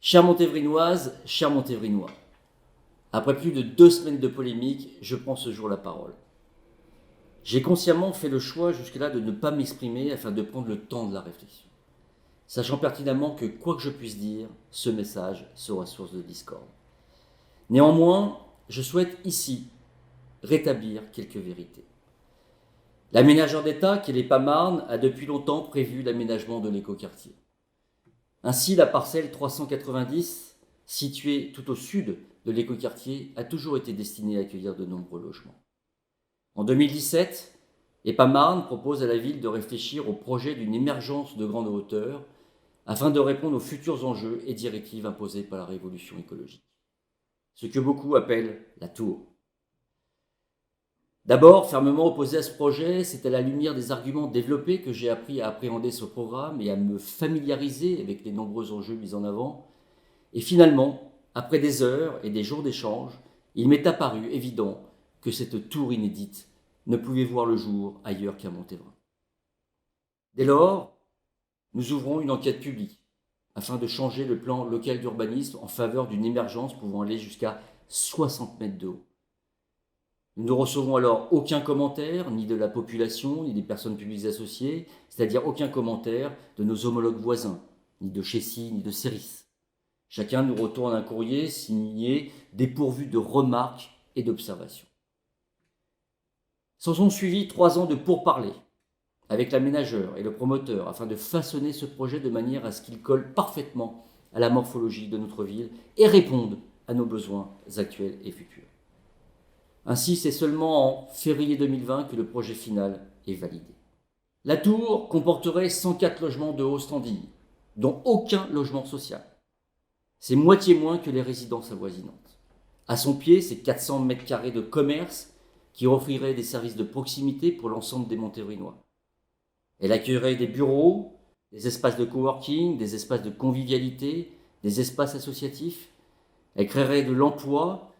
Chère Montévrinoise, chère Montévrinois, après plus de 2 semaines de polémique, je prends ce jour la parole. J'ai consciemment fait le choix jusque-là de ne pas m'exprimer afin de prendre le temps de la réflexion, sachant pertinemment que quoi que je puisse dire, ce message sera source de discorde. Néanmoins, je souhaite ici rétablir quelques vérités. L'aménageur d'État, qui est l'EPAMarne, a depuis longtemps prévu l'aménagement de l'écoquartier. Ainsi, la parcelle 390, située tout au sud de l'écoquartier, a toujours été destinée à accueillir de nombreux logements. En 2017, EPAMarne propose à la ville de réfléchir au projet d'une émergence de grande hauteur afin de répondre aux futurs enjeux et directives imposés par la révolution écologique. Ce que beaucoup appellent la tour. D'abord, fermement opposé à ce projet, c'est à la lumière des arguments développés que j'ai appris à appréhender ce programme et à me familiariser avec les nombreux enjeux mis en avant. Et finalement, après des heures et des jours d'échanges, il m'est apparu évident que cette tour inédite ne pouvait voir le jour ailleurs qu'à Montévrain. Dès lors, nous ouvrons une enquête publique afin de changer le plan local d'urbanisme en faveur d'une émergence pouvant aller jusqu'à 60 mètres de haut. Nous ne recevons alors aucun commentaire, ni de la population, ni des personnes publiques associées, c'est-à-dire aucun commentaire de nos homologues voisins, ni de Chessy, ni de Céris. Chacun nous retourne un courrier signé dépourvu de remarques et d'observations. S'en sont suivis 3 ans de pourparlers avec l'aménageur et le promoteur afin de façonner ce projet de manière à ce qu'il colle parfaitement à la morphologie de notre ville et réponde à nos besoins actuels et futurs. Ainsi, c'est seulement en février 2020 que le projet final est validé. La tour comporterait 104 logements de haut standing, dont aucun logement social. C'est moitié moins que les résidences avoisinantes. À son pied, c'est 400 mètres carrés de commerce qui offrirait des services de proximité pour l'ensemble des Montévrinois. Elle accueillerait des bureaux, des espaces de coworking, des espaces de convivialité, des espaces associatifs. Elle créerait de l'emploi,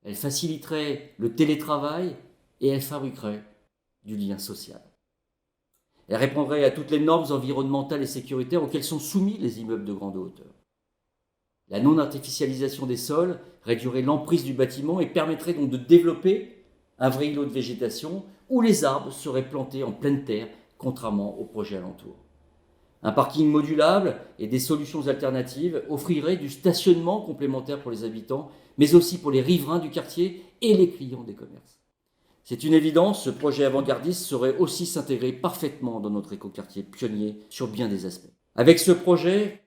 elle faciliterait le télétravail et elle fabriquerait du lien social. Elle répondrait à toutes les normes environnementales et sécuritaires auxquelles sont soumis les immeubles de grande hauteur. La non-artificialisation des sols réduirait l'emprise du bâtiment et permettrait donc de développer un vrai îlot de végétation où les arbres seraient plantés en pleine terre, contrairement aux projets alentours. Un parking modulable et des solutions alternatives offriraient du stationnement complémentaire pour les habitants, mais aussi pour les riverains du quartier et les clients des commerces. C'est une évidence, ce projet avant-gardiste saurait aussi s'intégrer parfaitement dans notre écoquartier pionnier sur bien des aspects. Avec ce projet,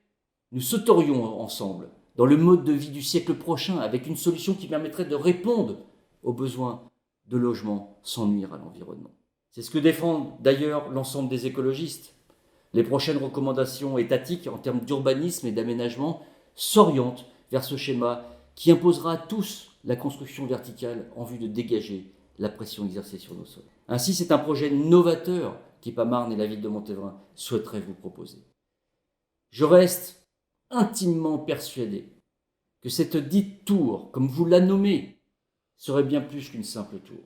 nous sauterions ensemble dans le mode de vie du siècle prochain avec une solution qui permettrait de répondre aux besoins de logement sans nuire à l'environnement. C'est ce que défendent d'ailleurs l'ensemble des écologistes. Les prochaines recommandations étatiques en termes d'urbanisme et d'aménagement s'orientent vers ce schéma qui imposera à tous la construction verticale en vue de dégager la pression exercée sur nos sols. Ainsi, c'est un projet novateur qu'EPAMarne et la ville de Montévrain souhaiteraient vous proposer. Je reste intimement persuadé que cette dite tour, comme vous la nommez, serait bien plus qu'une simple tour.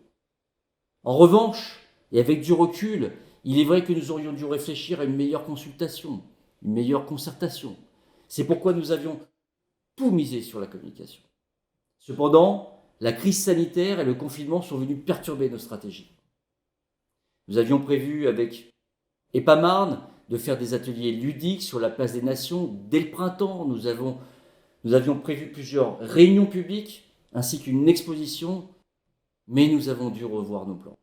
En revanche, et avec du recul, il est vrai que nous aurions dû réfléchir à une meilleure consultation, une meilleure concertation. C'est pourquoi nous avions tout misé sur la communication. Cependant, la crise sanitaire et le confinement sont venus perturber nos stratégies. Nous avions prévu avec EPAMarne de faire des ateliers ludiques sur la place des Nations dès le printemps. Nous avions prévu plusieurs réunions publiques ainsi qu'une exposition, mais nous avons dû revoir nos plans.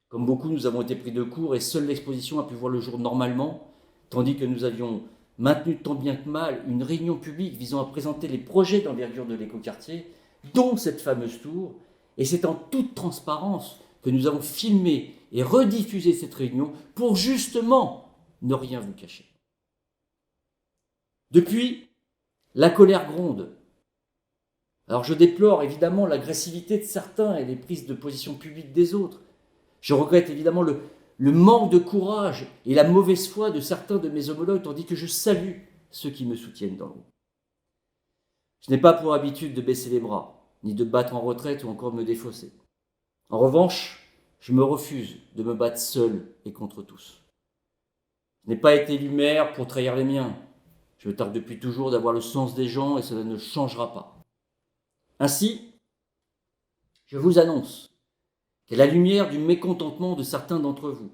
Comme beaucoup, nous avons été pris de court et seule l'exposition a pu voir le jour normalement, tandis que nous avions maintenu tant bien que mal une réunion publique visant à présenter les projets d'envergure de l'écoquartier, dont cette fameuse tour, et c'est en toute transparence que nous avons filmé et rediffusé cette réunion pour justement ne rien vous cacher. Depuis, la colère gronde. Alors je déplore évidemment l'agressivité de certains et les prises de position publique des autres. Je regrette évidemment le manque de courage et la mauvaise foi de certains de mes homologues, tandis que je salue ceux qui me soutiennent dans l'ombre. Je n'ai pas pour habitude de baisser les bras, ni de battre en retraite ou encore de me défausser. En revanche, je me refuse de me battre seul et contre tous. Je n'ai pas été élu maire pour trahir les miens. Je me targue depuis toujours d'avoir le sens des gens et cela ne changera pas. Ainsi, je vous annonce qu'à la lumière du mécontentement de certains d'entre vous,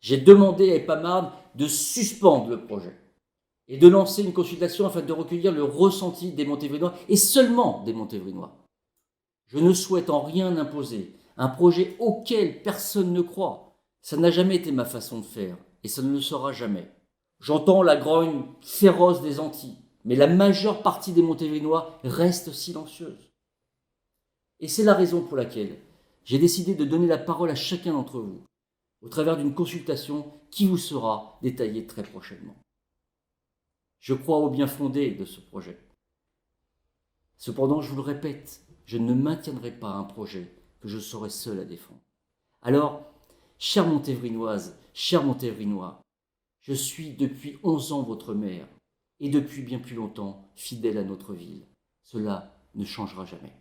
j'ai demandé à EPAMARD de suspendre le projet et de lancer une consultation afin de recueillir le ressenti des Montévrinois et seulement des Montévrinois. Je ne souhaite en rien imposer un projet auquel personne ne croit. Ça n'a jamais été ma façon de faire et ça ne le sera jamais. J'entends la grogne féroce des Antilles, mais la majeure partie des Montévrinois reste silencieuse. Et c'est la raison pour laquelle j'ai décidé de donner la parole à chacun d'entre vous, au travers d'une consultation qui vous sera détaillée très prochainement. Je crois au bien fondé de ce projet. Cependant, je vous le répète, je ne maintiendrai pas un projet que je serai seul à défendre. Alors, chère Montévrinoise, chers Montévrinois, je suis depuis 11 ans votre maire et depuis bien plus longtemps fidèle à notre ville. Cela ne changera jamais.